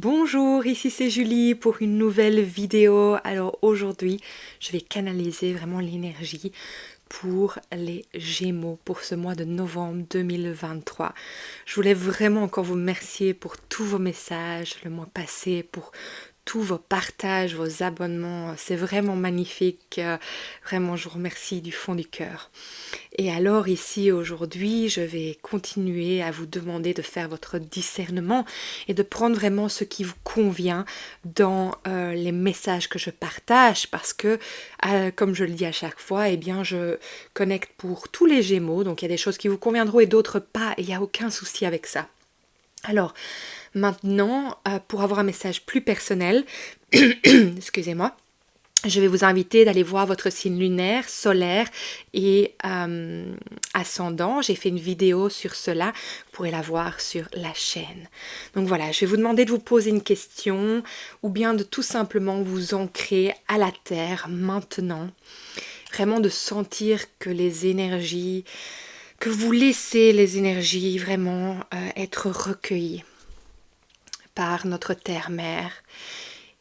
Bonjour, ici c'est Julie pour une nouvelle vidéo. Alors aujourd'hui, je vais canaliser vraiment l'énergie pour les Gémeaux pour ce mois de novembre 2023. Je voulais vraiment encore vous remercier pour tous vos messages le mois passé, pour tous vos partages, vos abonnements. C'est vraiment magnifique. Vraiment, je vous remercie du fond du cœur. Et alors ici aujourd'hui, je vais continuer à vous demander de faire votre discernement et de prendre vraiment ce qui vous convient dans les messages que je partage parce que, comme je le dis à chaque fois, eh bien je connecte pour tous les Gémeaux, donc il y a des choses qui vous conviendront et d'autres pas, et il n'y a aucun souci avec ça. Alors, maintenant, pour avoir un message plus personnel, excusez-moi, je vais vous inviter d'aller voir votre signe lunaire, solaire et ascendant. J'ai fait une vidéo sur cela. Vous pourrez la voir sur la chaîne. Donc voilà, je vais vous demander de vous poser une question ou bien de tout simplement vous ancrer à la terre maintenant. Vraiment de sentir que les énergies, que vous laissez les énergies vraiment être recueillies par notre terre-mère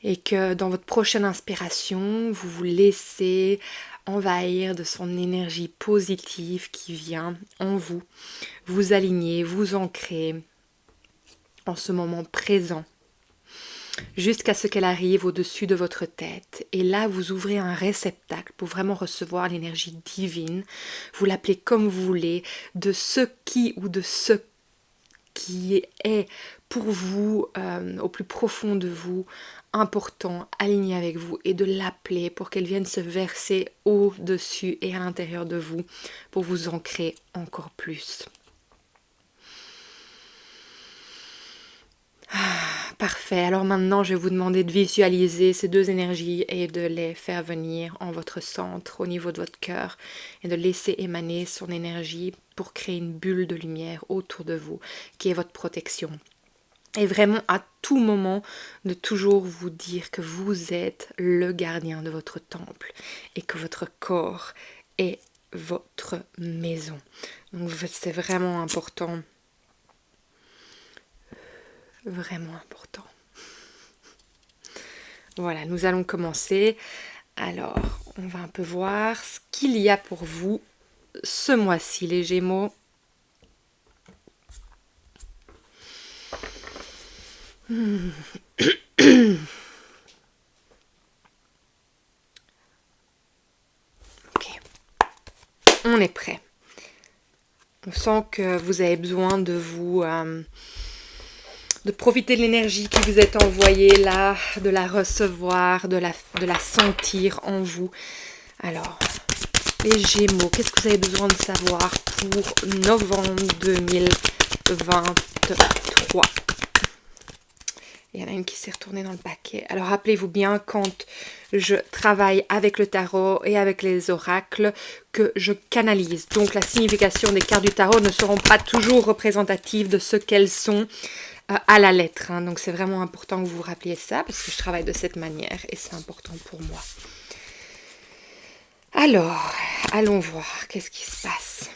et que dans votre prochaine inspiration, vous vous laissez envahir de son énergie positive qui vient en vous, vous aligner, vous ancrer en ce moment présent jusqu'à ce qu'elle arrive au-dessus de votre tête. Et là, vous ouvrez un réceptacle pour vraiment recevoir l'énergie divine. Vous l'appelez comme vous voulez, de ce qui ou de ce qui est pour vous, au plus profond de vous, important, aligné avec vous, et de l'appeler pour qu'elle vienne se verser au-dessus et à l'intérieur de vous, pour vous ancrer encore plus. Parfait, alors maintenant je vais vous demander de visualiser ces deux énergies et de les faire venir en votre centre, au niveau de votre cœur, et de laisser émaner son énergie pour créer une bulle de lumière autour de vous, qui est votre protection. Et vraiment à tout moment de toujours vous dire que vous êtes le gardien de votre temple et que votre corps est votre maison. Donc c'est vraiment important. Vraiment important. Voilà, nous allons commencer. Alors, on va un peu voir ce qu'il y a pour vous ce mois-ci, les Gémeaux. Ok, on est prêt. On sent que vous avez besoin de vous... de profiter de l'énergie qui vous est envoyée là, de la recevoir, de la sentir en vous. Alors, les Gémeaux, qu'est-ce que vous avez besoin de savoir pour novembre 2023? Il y en a une qui s'est retournée dans le paquet. Alors rappelez-vous bien, quand je travaille avec le tarot et avec les oracles, que je canalise. Donc la signification des cartes du tarot ne seront pas toujours représentatives de ce qu'elles sont à la lettre. Hein. Donc c'est vraiment important que vous vous rappeliez ça, parce que je travaille de cette manière et c'est important pour moi. Alors, allons voir, qu'est-ce qui se passe?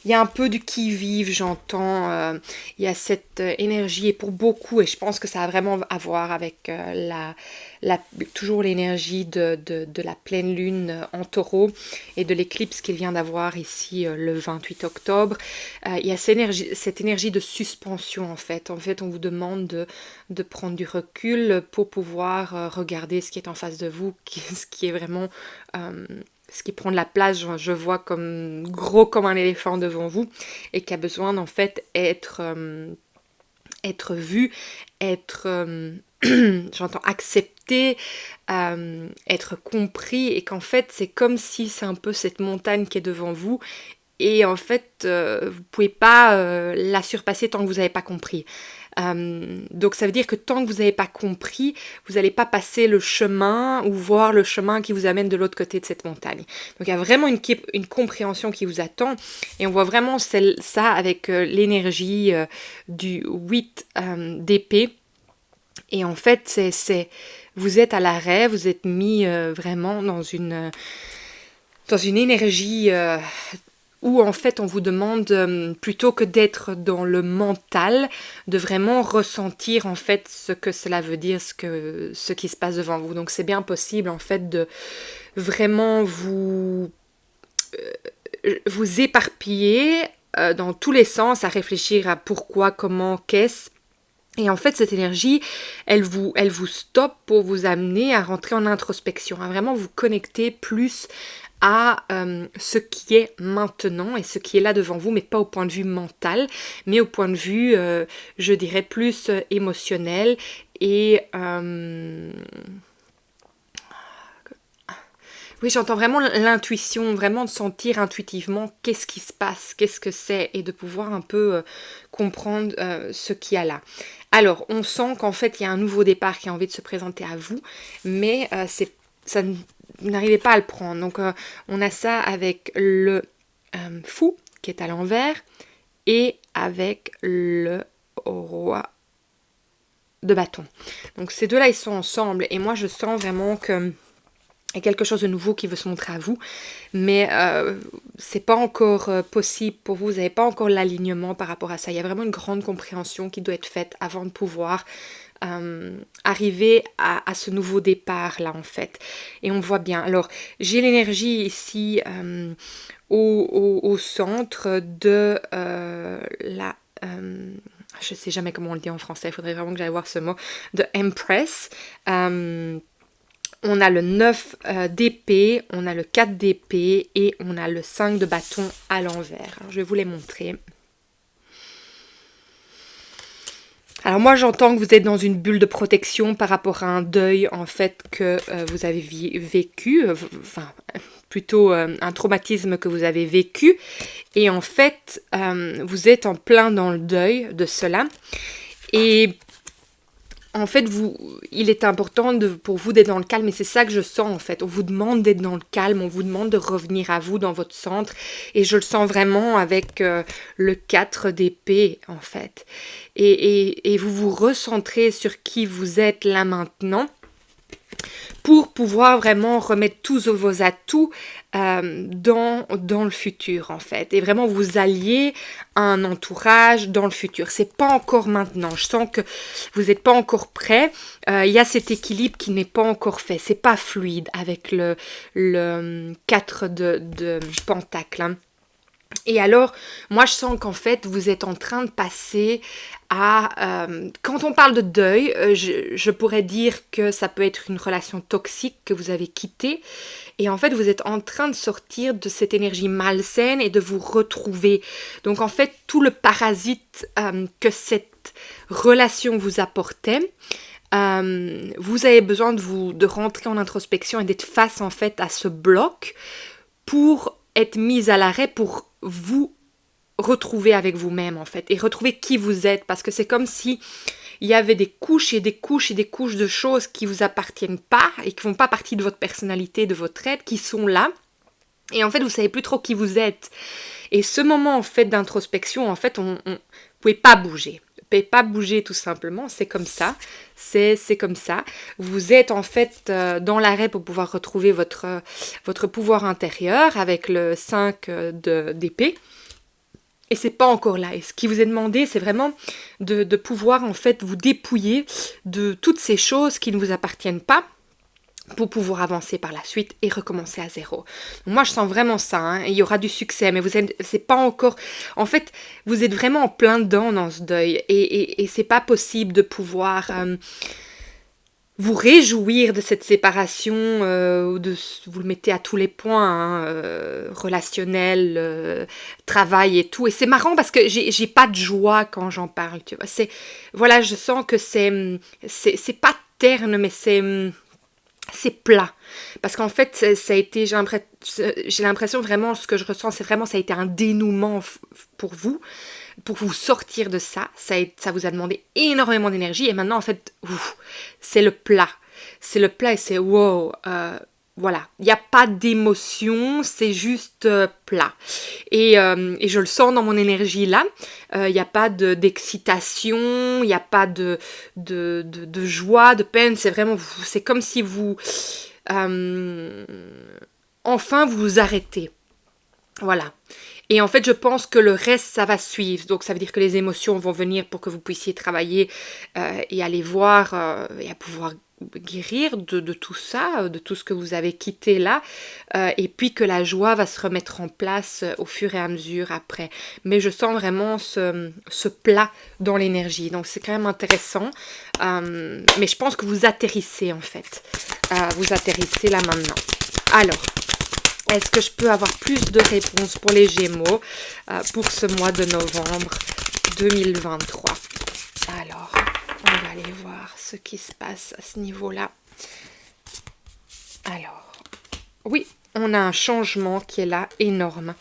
Il y a un peu du qui-vive, j'entends. Il y a cette énergie, et pour beaucoup, et je pense que ça a vraiment à voir avec toujours l'énergie de la pleine lune en taureau et de l'éclipse qu'il vient d'avoir ici le 28 octobre. Il y a cette énergie de suspension en fait. En fait, on vous demande de prendre du recul pour pouvoir regarder ce qui est en face de vous, ce qui est vraiment... ce qui prend de la place, je vois comme gros comme un éléphant devant vous, et qui a besoin d'en fait être vu, être, j'entends accepté, être compris, et qu'en fait c'est comme si c'est un peu cette montagne qui est devant vous, et en fait vous pouvez pas la surpasser tant que vous n'avez pas compris. Donc ça veut dire que tant que vous n'avez pas compris, vous n'allez pas passer le chemin ou voir le chemin qui vous amène de l'autre côté de cette montagne. Donc il y a vraiment une compréhension qui vous attend, et on voit vraiment ça avec l'énergie du 8 d'épée. Et en fait, vous êtes à l'arrêt, vous êtes mis vraiment dans une énergie où en fait on vous demande, plutôt que d'être dans le mental, de vraiment ressentir en fait ce que cela veut dire, ce qui se passe devant vous. Donc c'est bien possible en fait de vraiment vous éparpiller dans tous les sens, à réfléchir à pourquoi, comment, qu'est-ce. Et en fait, cette énergie, elle vous stoppe pour vous amener à rentrer en introspection, à vraiment vous connecter plus à ce qui est maintenant et ce qui est là devant vous, mais pas au point de vue mental, mais au point de vue, je dirais, plus émotionnel et... oui, j'entends vraiment l'intuition, vraiment de sentir intuitivement qu'est-ce qui se passe, qu'est-ce que c'est, et de pouvoir un peu comprendre ce qu'il y a là. Alors, on sent qu'en fait, il y a un nouveau départ qui a envie de se présenter à vous, mais vous n'arrivez pas à le prendre. Donc, on a ça avec le fou, qui est à l'envers, et avec le roi de bâton. Donc, ces deux-là, ils sont ensemble, et moi, je sens vraiment que et quelque chose de nouveau qui veut se montrer à vous, mais c'est pas encore possible pour vous, vous n'avez pas encore l'alignement par rapport à ça. Il y a vraiment une grande compréhension qui doit être faite avant de pouvoir arriver à ce nouveau départ là en fait. Et on voit bien. Alors j'ai l'énergie ici au centre de la... je sais jamais comment on le dit en français, il faudrait vraiment que j'aille voir ce mot, de Empress. On a le 9 d'épée, on a le 4 d'épée et on a le 5 de bâton à l'envers. Alors, je vais vous les montrer. Alors moi j'entends que vous êtes dans une bulle de protection par rapport à un deuil en fait que vous avez vécu, enfin plutôt un traumatisme que vous avez vécu. Et en fait vous êtes en plein dans le deuil de cela. Et en fait, il est important pour vous d'être dans le calme, et c'est ça que je sens en fait. On vous demande d'être dans le calme, on vous demande de revenir à vous dans votre centre, et je le sens vraiment avec le 4 d'épée en fait. Et vous vous recentrez sur qui vous êtes là maintenant, pour pouvoir vraiment remettre tous vos atouts dans le futur en fait, et vraiment vous allier à un entourage dans le futur. C'est pas encore maintenant, je sens que vous n'êtes pas encore prêt, il y a cet équilibre qui n'est pas encore fait, c'est pas fluide avec le 4 de pentacle, hein. Et alors, moi je sens qu'en fait vous êtes en train de passer à... quand on parle de deuil, je pourrais dire que ça peut être une relation toxique que vous avez quittée. Et en fait vous êtes en train de sortir de cette énergie malsaine et de vous retrouver. Donc en fait tout le parasite que cette relation vous apportait, vous avez besoin de rentrer en introspection et d'être face en fait à ce bloc pour être mise à l'arrêt, pour vous retrouver avec vous-même en fait, et retrouver qui vous êtes, parce que c'est comme si il y avait des couches et des couches et des couches de choses qui vous appartiennent pas et qui font pas partie de votre personnalité, de votre être, qui sont là, et en fait vous savez plus trop qui vous êtes. Et ce moment en fait d'introspection, en fait vous pouvez pas bouger. Vous pouvez pas bouger tout simplement, c'est comme ça, c'est comme ça. Vous êtes en fait dans l'arrêt pour pouvoir retrouver votre pouvoir intérieur avec le 5 d'épée. Et c'est pas encore là. Et ce qui vous est demandé, c'est vraiment de pouvoir en fait vous dépouiller de toutes ces choses qui ne vous appartiennent pas, pour pouvoir avancer par la suite et recommencer à zéro. Donc moi je sens vraiment ça, hein, et il y aura du succès, mais c'est pas encore... En fait, vous êtes vraiment en plein dedans dans ce deuil, et c'est pas possible de pouvoir vous réjouir de cette séparation, vous le mettez à tous les points, hein, relationnel, travail et tout. Et c'est marrant parce que j'ai pas de joie quand j'en parle, tu vois. Voilà, je sens que c'est pas terne, mais c'est plat, parce qu'en fait ça a été, j'ai l'impression vraiment, ce que je ressens, c'est vraiment, ça a été un dénouement pour vous sortir de ça. Ça vous a demandé énormément d'énergie, et maintenant en fait c'est le plat, et c'est wow, voilà, il n'y a pas d'émotion, c'est juste plat. Et je le sens dans mon énergie là, il n'y a pas d'excitation, il n'y a pas de joie, de peine, c'est comme si vous, enfin vous vous arrêtez. Voilà. Et en fait, je pense que le reste, ça va suivre. Donc, ça veut dire que les émotions vont venir pour que vous puissiez travailler et aller voir et à pouvoir guérir de tout ça, de tout ce que vous avez quitté là. Et puis que la joie va se remettre en place au fur et à mesure après. Mais je sens vraiment ce plat dans l'énergie. Donc, c'est quand même intéressant. Mais je pense que vous atterrissez en fait. Vous atterrissez là maintenant. Alors, est-ce que je peux avoir plus de réponses pour les Gémeaux pour ce mois de novembre 2023? Alors, on va aller voir ce qui se passe à ce niveau-là. Alors, oui, on a un changement qui est là, énorme.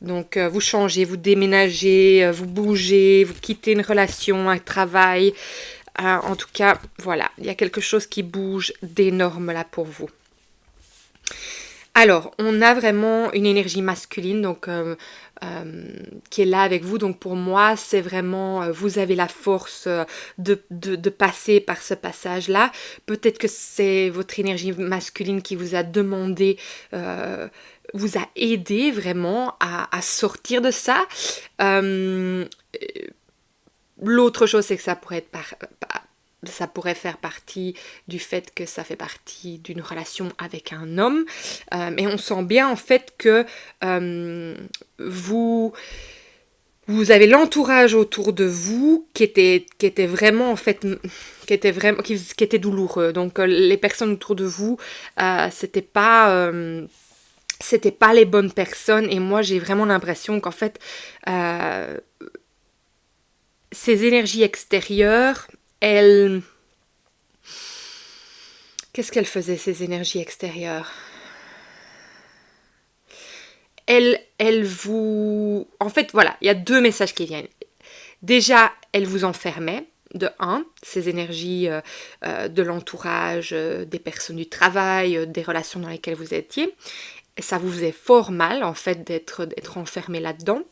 Donc, vous changez, vous déménagez, vous bougez, vous quittez une relation, un travail. En tout cas, voilà, il y a quelque chose qui bouge d'énorme là pour vous. Alors, on a vraiment une énergie masculine donc, qui est là avec vous. Donc pour moi, c'est vraiment, vous avez la force de passer par ce passage-là. Peut-être que c'est votre énergie masculine qui vous a demandé, vous a aidé vraiment à sortir de ça. L'autre chose, c'est que ça pourrait être ça pourrait faire partie du fait que ça fait partie d'une relation avec un homme. Mais on sent bien en fait que vous avez l'entourage autour de vous qui était vraiment en fait qui était douloureux. Donc les personnes autour de vous, c'était pas les bonnes personnes. Et moi j'ai vraiment l'impression qu'en fait ces énergies extérieures, qu'est-ce qu'elle faisait, ces énergies extérieures? Elle vous... En fait, voilà, il y a deux messages qui viennent. Déjà, elle vous enfermait, de un, ces énergies de l'entourage, des personnes du travail, des relations dans lesquelles vous étiez. Ça vous faisait fort mal, en fait, d'être enfermé là-dedans.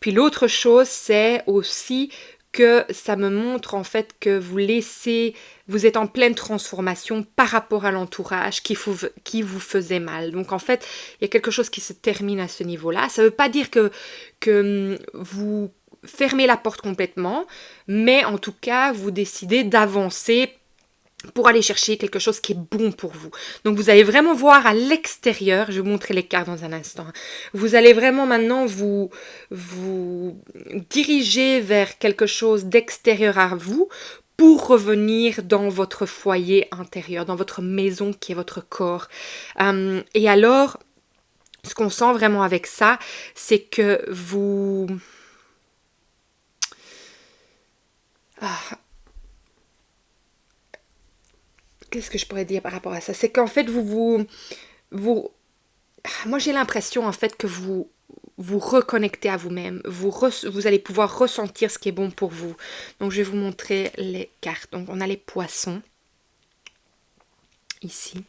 Puis l'autre chose, c'est aussi que ça me montre en fait que vous êtes en pleine transformation par rapport à l'entourage qui vous faisait mal. Donc en fait, il y a quelque chose qui se termine à ce niveau-là. Ça ne veut pas dire que vous fermez la porte complètement, mais en tout cas, vous décidez d'avancer pour aller chercher quelque chose qui est bon pour vous. Donc vous allez vraiment voir à l'extérieur, je vais vous montrer les cartes dans un instant, vous allez vraiment maintenant vous diriger vers quelque chose d'extérieur à vous pour revenir dans votre foyer intérieur, dans votre maison qui est votre corps. Et alors, ce qu'on sent vraiment avec ça, c'est que vous... Qu'est-ce que je pourrais dire par rapport à ça? C'est qu'en fait, moi, j'ai l'impression, en fait, que vous reconnectez à vous-même. Vous allez pouvoir ressentir ce qui est bon pour vous. Donc, je vais vous montrer les cartes. Donc, on a les poissons. Ici.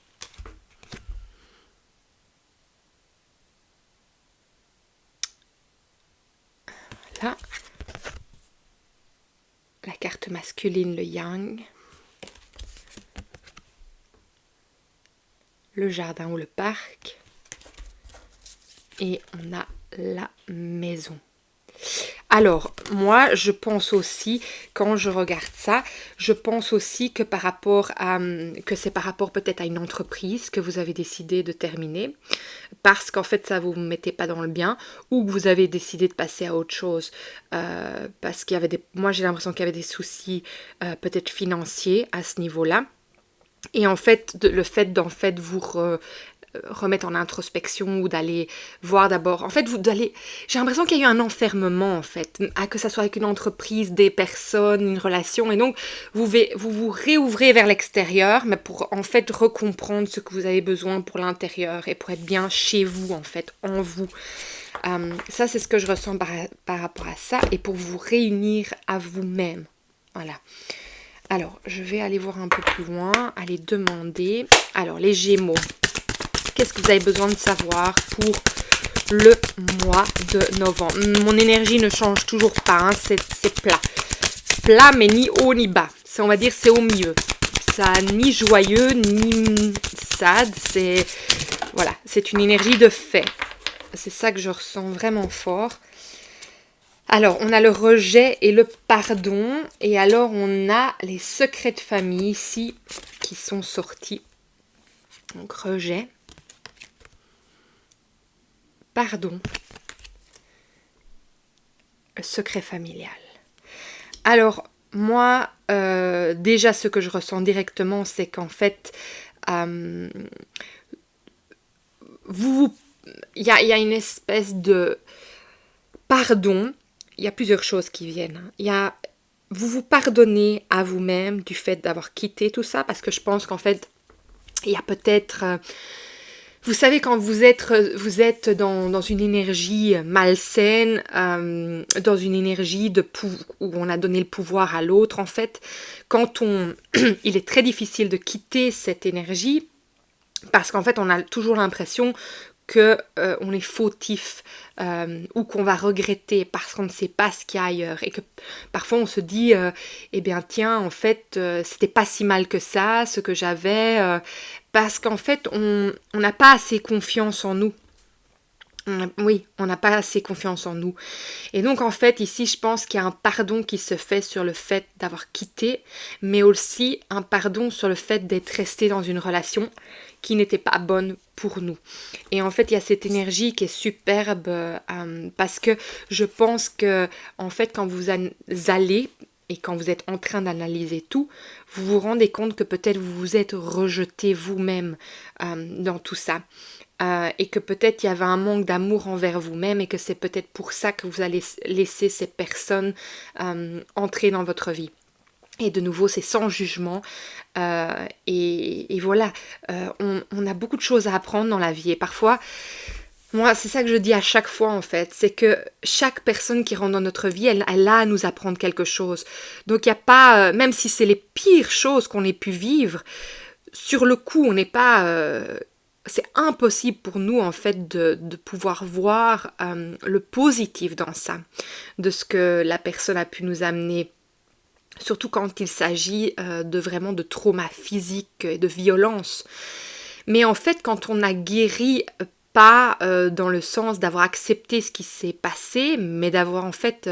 Là. La carte masculine, le yang. Le jardin ou le parc. Et on a la maison. Alors, moi, je pense aussi, quand je regarde ça, je pense aussi que c'est par rapport peut-être à une entreprise que vous avez décidé de terminer, parce qu'en fait, ça vous mettez pas dans le bien, ou que vous avez décidé de passer à autre chose, parce qu'il y avait moi, j'ai l'impression qu'il y avait des soucis peut-être financiers à ce niveau-là. Et en fait, le fait d'en fait vous remettre en introspection ou d'aller voir d'abord... En fait, j'ai l'impression qu'il y a eu un enfermement, en fait, que ça soit avec une entreprise, des personnes, une relation. Et donc, vous réouvrez vers l'extérieur, mais pour en fait recomprendre ce que vous avez besoin pour l'intérieur et pour être bien chez vous, en fait, en vous. Ça, c'est ce que je ressens par rapport à ça et pour vous réunir à vous-même. Voilà. Alors, je vais aller voir un peu plus loin, aller demander. Alors, les Gémeaux, qu'est-ce que vous avez besoin de savoir pour le mois de novembre? Mon énergie ne change toujours pas, hein, c'est plat. Plat, mais ni haut ni bas. On va dire c'est au milieu. Ça ni joyeux, ni sad. Voilà, c'est une énergie de fait. c'est ça que je ressens vraiment fort. Alors, on a le rejet et le pardon. Et alors, on a les secrets de famille ici qui sont sortis. Donc, rejet, pardon, secret familial. Alors, moi, déjà, ce que je ressens directement, c'est qu'en fait, il y a une espèce de pardon. Il y a plusieurs choses qui viennent. Vous vous pardonnez à vous-même du fait d'avoir quitté tout ça, parce que je pense qu'en fait, il y a peut-être... vous savez, quand vous êtes dans une énergie malsaine, dans une énergie où on a donné le pouvoir à l'autre, en fait, il est très difficile de quitter cette énergie, parce qu'en fait, on a toujours l'impression qu'on est fautif ou qu'on va regretter parce qu'on ne sait pas ce qu'il y a ailleurs, et que parfois on se dit eh bien tiens, en fait c'était pas si mal que ça ce que j'avais, parce qu'en fait on n'a pas assez confiance en nous. On n'a pas assez confiance en nous. Et donc en fait ici je pense qu'il y a un pardon qui se fait sur le fait d'avoir quitté, mais aussi un pardon sur le fait d'être resté dans une relation qui n'était pas bonne pour nous. Et en fait il y a cette énergie qui est superbe, parce que je pense que en fait quand vous allez et quand vous êtes en train d'analyser tout, vous vous rendez compte que peut-être vous vous êtes rejeté vous-même dans tout ça. Et que peut-être il y avait un manque d'amour envers vous-même, et que c'est peut-être pour ça que vous allez laisser ces personnes entrer dans votre vie. Et de nouveau, c'est sans jugement. Et voilà, on a beaucoup de choses à apprendre dans la vie. Et parfois, moi, c'est ça que je dis à chaque fois, en fait. C'est que chaque personne qui rentre dans notre vie, elle a à nous apprendre quelque chose. Donc, il n'y a pas... même si c'est les pires choses qu'on ait pu vivre, sur le coup, on n'est pas... c'est impossible pour nous, en fait, de pouvoir voir le positif dans ça, de ce que la personne a pu nous amener. Surtout quand il s'agit vraiment de trauma physique et de violence. Mais en fait, quand on a guéri, pas dans le sens d'avoir accepté ce qui s'est passé, mais d'avoir en fait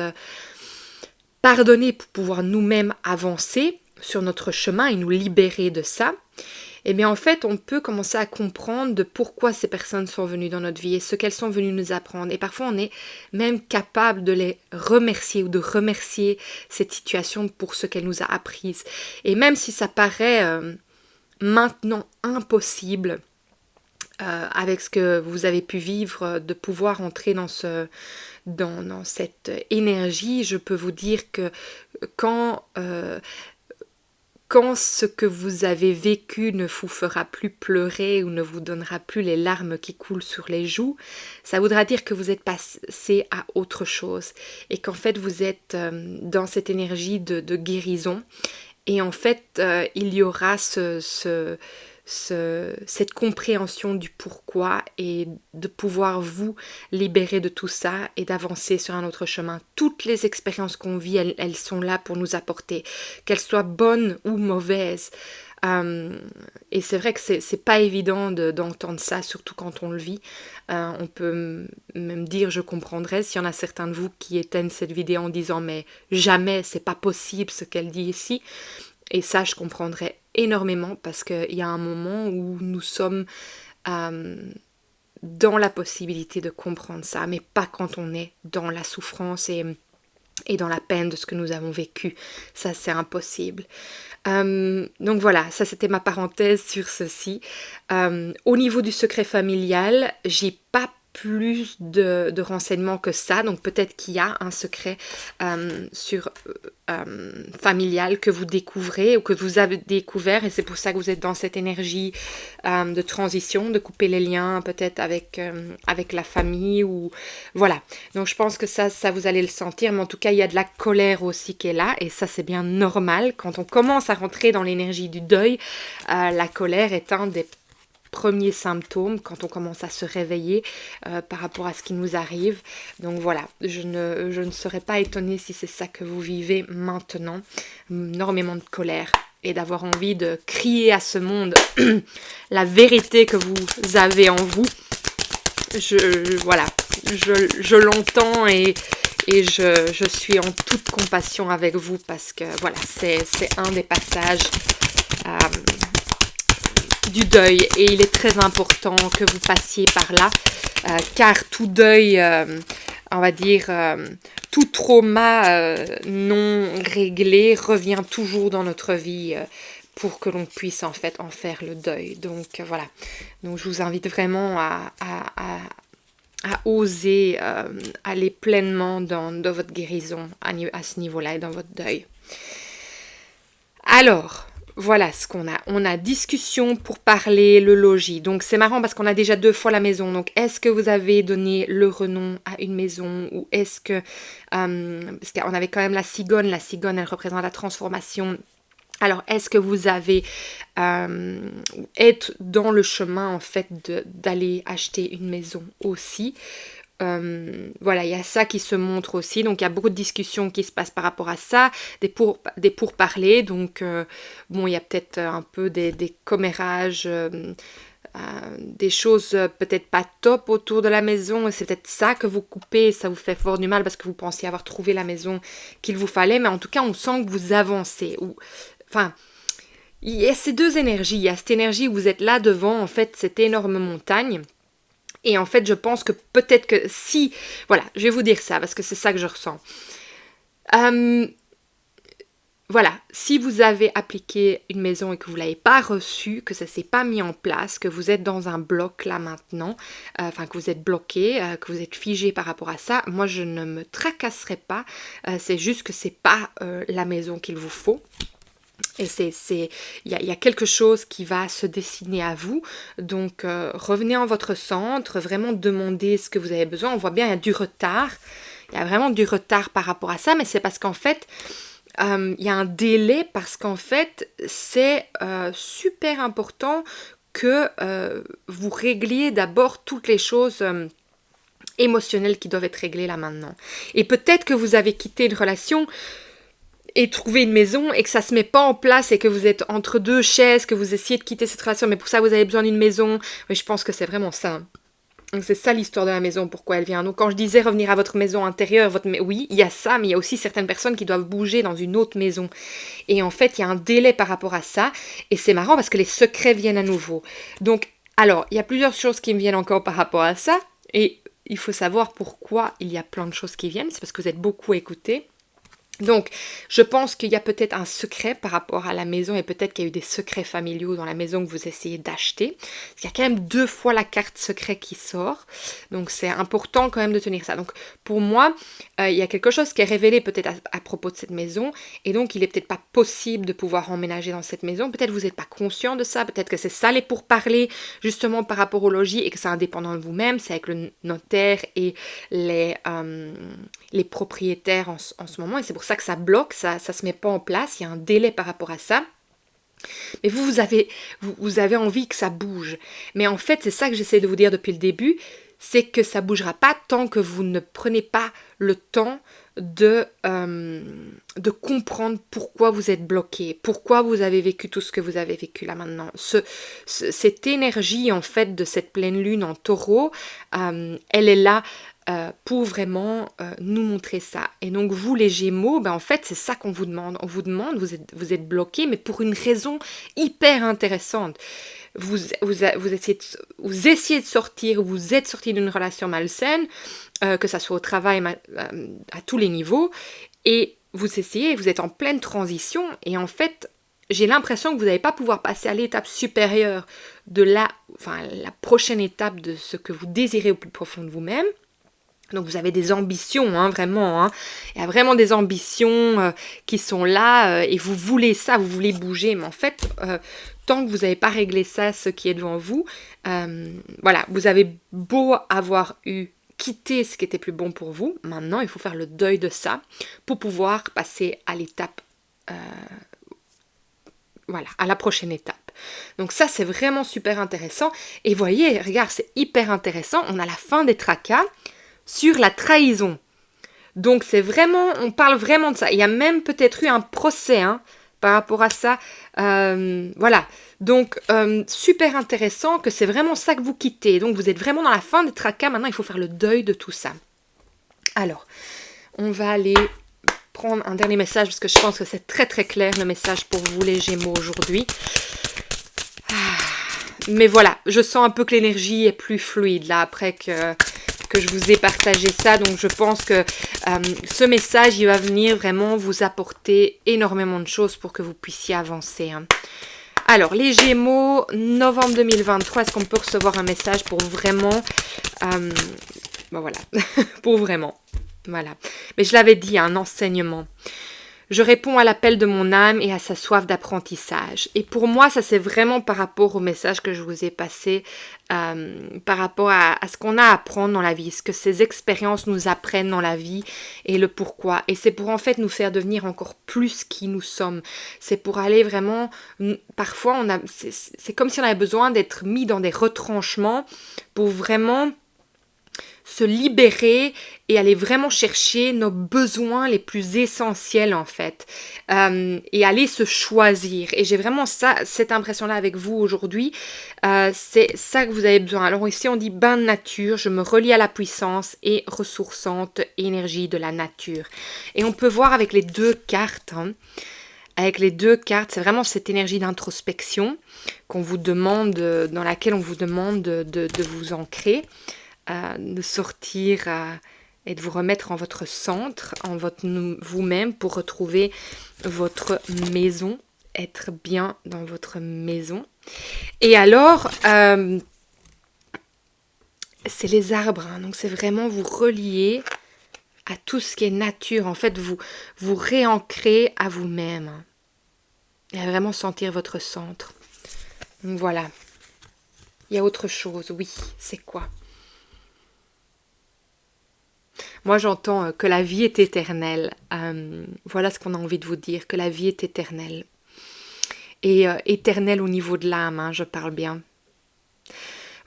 pardonné pour pouvoir nous-mêmes avancer sur notre chemin et nous libérer de ça, et bien en fait on peut commencer à comprendre de pourquoi ces personnes sont venues dans notre vie et ce qu'elles sont venues nous apprendre. Et parfois on est même capable de les remercier ou de remercier cette situation pour ce qu'elle nous a apprises. Et même si ça paraît maintenant impossible, avec ce que vous avez pu vivre, de pouvoir entrer dans cette énergie, je peux vous dire que quand ce que vous avez vécu ne vous fera plus pleurer ou ne vous donnera plus les larmes qui coulent sur les joues, ça voudra dire que vous êtes passé à autre chose et qu'en fait vous êtes dans cette énergie de guérison. Et en fait, il y aura cette compréhension du pourquoi et de pouvoir vous libérer de tout ça et d'avancer sur un autre chemin. Toutes les expériences qu'on vit, elles sont là pour nous apporter, qu'elles soient bonnes ou mauvaises. Et c'est vrai que c'est pas évident d'entendre ça, surtout quand on le vit. On peut même dire, je comprendrais s'il y en a certains de vous qui éteignent cette vidéo en disant mais jamais, c'est pas possible ce qu'elle dit ici. Et ça, je comprendrais énormément parce qu'il y a un moment où nous sommes dans la possibilité de comprendre ça, mais pas quand on est dans la souffrance et dans la peine de ce que nous avons vécu. Ça, c'est impossible. Donc voilà, ça c'était ma parenthèse sur ceci. Au niveau du secret familial, j'ai pas plus de renseignements que ça, donc peut-être qu'il y a un secret familial que vous découvrez ou que vous avez découvert, et c'est pour ça que vous êtes dans cette énergie de transition, de couper les liens peut-être avec la famille, ou voilà. Donc je pense que ça vous allez le sentir, mais en tout cas il y a de la colère aussi qui est là, et ça c'est bien normal. Quand on commence à rentrer dans l'énergie du deuil, la colère est un des premiers symptômes quand on commence à se réveiller par rapport à ce qui nous arrive. Donc voilà, je ne serais pas étonnée si c'est ça que vous vivez maintenant, énormément de colère et d'avoir envie de crier à ce monde la vérité que vous avez en vous. voilà, je l'entends et je suis en toute compassion avec vous parce que voilà, c'est un des passages du deuil et il est très important que vous passiez par là car tout deuil, on va dire, tout trauma non réglé revient toujours dans notre vie pour que l'on puisse en fait en faire le deuil. Donc voilà, donc je vous invite vraiment à oser aller pleinement dans votre guérison à ce niveau-là et dans votre deuil. Alors, voilà ce qu'on a. On a discussion pour parler, le logis. Donc c'est marrant parce qu'on a déjà 2 fois la maison. Donc est-ce que vous avez donné le renom à une maison ou est-ce que... parce qu'on avait quand même la cigogne. La cigogne, elle représente la transformation. Alors, est-ce que vous avez êtes dans le chemin en fait d'aller acheter une maison aussi? Voilà, il y a ça qui se montre aussi, donc il y a beaucoup de discussions qui se passent par rapport à ça, des pourparlers, donc bon, il y a peut-être un peu des commérages, des choses peut-être pas top autour de la maison, et c'est peut-être ça que vous coupez, et ça vous fait fort du mal parce que vous pensiez avoir trouvé la maison qu'il vous fallait, mais en tout cas, on sent que vous avancez, enfin... Il y a ces 2 énergies, il y a cette énergie où vous êtes là devant, en fait, cette énorme montagne. Et en fait, je pense que peut-être que si... Voilà, je vais vous dire ça, parce que c'est ça que je ressens. Voilà, si vous avez appliqué une maison et que vous ne l'avez pas reçue, que ça ne s'est pas mis en place, que vous êtes dans un bloc là maintenant, que vous êtes bloqué, que vous êtes figé par rapport à ça, moi je ne me tracasserai pas, c'est juste que ce n'est pas la maison qu'il vous faut. Et il y a quelque chose qui va se dessiner à vous. Donc, revenez en votre centre, vraiment demandez ce que vous avez besoin. On voit bien, il y a du retard. Il y a vraiment du retard par rapport à ça, mais c'est parce qu'en fait, il y a un délai parce qu'en fait, c'est super important que vous régliez d'abord toutes les choses émotionnelles qui doivent être réglées là maintenant. Et peut-être que vous avez quitté une relation et trouver une maison et que ça se met pas en place et que vous êtes entre 2 chaises, que vous essayez de quitter cette relation, mais pour ça vous avez besoin d'une maison. Oui, je pense que c'est vraiment ça. Donc c'est ça l'histoire de la maison, pourquoi elle vient. Donc quand je disais revenir à votre maison intérieure, oui, il y a ça, mais il y a aussi certaines personnes qui doivent bouger dans une autre maison. Et en fait, il y a un délai par rapport à ça. Et c'est marrant parce que les secrets viennent à nouveau. Donc, alors, il y a plusieurs choses qui me viennent encore par rapport à ça. Et il faut savoir pourquoi il y a plein de choses qui viennent. C'est parce que vous êtes beaucoup écoutés. Donc, je pense qu'il y a peut-être un secret par rapport à la maison et peut-être qu'il y a eu des secrets familiaux dans la maison que vous essayez d'acheter. Il y a quand même 2 fois la carte secret qui sort. Donc, c'est important quand même de tenir ça. Donc, pour moi, il y a quelque chose qui est révélé peut-être à propos de cette maison et donc il n'est peut-être pas possible de pouvoir emménager dans cette maison. Peut-être vous n'êtes pas conscient de ça. Peut-être que c'est ça les pourparlers justement par rapport au logis et que c'est indépendant de vous-même. C'est avec le notaire et les propriétaires en ce moment et c'est pour ça que ça bloque, ça se met pas en place, il y a un délai par rapport à ça. Mais vous avez envie que ça bouge. Mais en fait, c'est ça que j'essaie de vous dire depuis le début, c'est que ça bougera pas tant que vous ne prenez pas le temps de comprendre pourquoi vous êtes bloqué, pourquoi vous avez vécu tout ce que vous avez vécu là maintenant. Cette énergie en fait de cette pleine lune en taureau, elle est là pour vraiment nous montrer ça. Et donc vous les Gémeaux, en fait c'est ça qu'on vous demande. On vous demande, vous êtes bloqué, mais pour une raison hyper intéressante. Vous essayez de sortir, vous êtes sorti d'une relation malsaine, que ça soit au travail, à tous les niveaux, et vous essayez, vous êtes en pleine transition, et en fait, j'ai l'impression que vous n'allez pas pouvoir passer à l'étape supérieure de la prochaine étape de ce que vous désirez au plus profond de vous-même. Donc vous avez des ambitions, vraiment. Il y a vraiment des ambitions qui sont là et vous voulez ça, vous voulez bouger. Mais en fait, tant que vous n'avez pas réglé ça, ce qui est devant vous, voilà, vous avez beau avoir quitté ce qui était plus bon pour vous. Maintenant, il faut faire le deuil de ça pour pouvoir passer à l'étape, voilà, à la prochaine étape. Donc ça, c'est vraiment super intéressant. Et voyez, regarde, c'est hyper intéressant. On a la fin des tracas sur la trahison. Donc c'est vraiment, on parle vraiment de ça. Il y a même peut-être eu un procès par rapport à ça. Voilà. Donc, super intéressant que c'est vraiment ça que vous quittez. Donc, vous êtes vraiment dans la fin des tracas. Maintenant, il faut faire le deuil de tout ça. Alors, on va aller prendre un dernier message parce que je pense que c'est très très clair le message pour vous les Gémeaux aujourd'hui. Mais voilà, je sens un peu que l'énergie est plus fluide là après que je vous ai partagé ça. Donc je pense que ce message, il va venir vraiment vous apporter énormément de choses pour que vous puissiez avancer. Hein. Alors, les Gémeaux, novembre 2023, est-ce qu'on peut recevoir un message pour vraiment... ben voilà, pour vraiment. Voilà. Mais je l'avais dit, un enseignement. Je réponds à l'appel de mon âme et à sa soif d'apprentissage. Et pour moi, ça c'est vraiment par rapport au message que je vous ai passé, par rapport à ce qu'on a à apprendre dans la vie, ce que ces expériences nous apprennent dans la vie et le pourquoi. Et c'est pour en fait nous faire devenir encore plus qui nous sommes. C'est pour aller vraiment... Parfois, c'est comme si on avait besoin d'être mis dans des retranchements pour vraiment se libérer et aller vraiment chercher nos besoins les plus essentiels en fait et aller se choisir. Et j'ai vraiment cette impression-là avec vous aujourd'hui. C'est ça que vous avez besoin. Alors ici on dit bain de nature, je me relie à la puissance et ressourçante énergie de la nature. Et on peut voir avec les deux cartes, avec les deux cartes, c'est vraiment cette énergie d'introspection qu'on vous demande, dans laquelle on vous demande de vous ancrer. De sortir et de vous remettre en votre centre, en vous-même pour retrouver votre maison, être bien dans votre maison. Et alors, c'est les arbres, hein, donc c'est vraiment vous relier à tout ce qui est nature. En fait, vous réancrer à vous-même et à vraiment sentir votre centre. Donc voilà. Il y a autre chose, oui, c'est quoi ? Moi, j'entends que la vie est éternelle. Voilà ce qu'on a envie de vous dire, que la vie est éternelle. Et éternelle au niveau de l'âme, hein, je parle bien.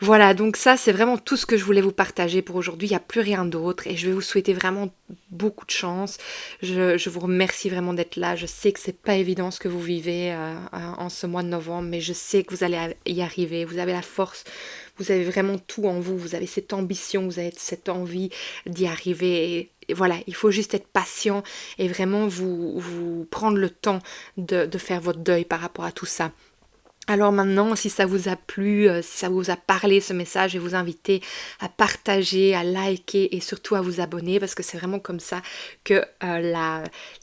Voilà, donc ça, c'est vraiment tout ce que je voulais vous partager pour aujourd'hui. Il n'y a plus rien d'autre et je vais vous souhaiter vraiment beaucoup de chance. Je vous remercie vraiment d'être là. Je sais que c'est pas évident ce que vous vivez en ce mois de novembre, mais je sais que vous allez y arriver. Vous avez la force, vous avez vraiment tout en vous. Vous avez cette ambition, vous avez cette envie d'y arriver. Et voilà, il faut juste être patient et vraiment vous prendre le temps de faire votre deuil par rapport à tout ça. Alors maintenant, si ça vous a plu, si ça vous a parlé ce message, je vais vous inviter à partager, à liker et surtout à vous abonner parce que c'est vraiment comme ça que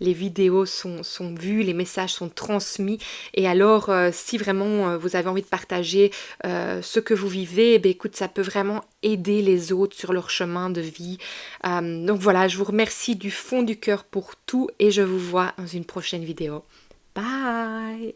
les vidéos sont vues, les messages sont transmis. Et alors, si vraiment vous avez envie de partager ce que vous vivez, eh bien, écoute, ça peut vraiment aider les autres sur leur chemin de vie. Donc voilà, je vous remercie du fond du cœur pour tout et je vous vois dans une prochaine vidéo. Bye!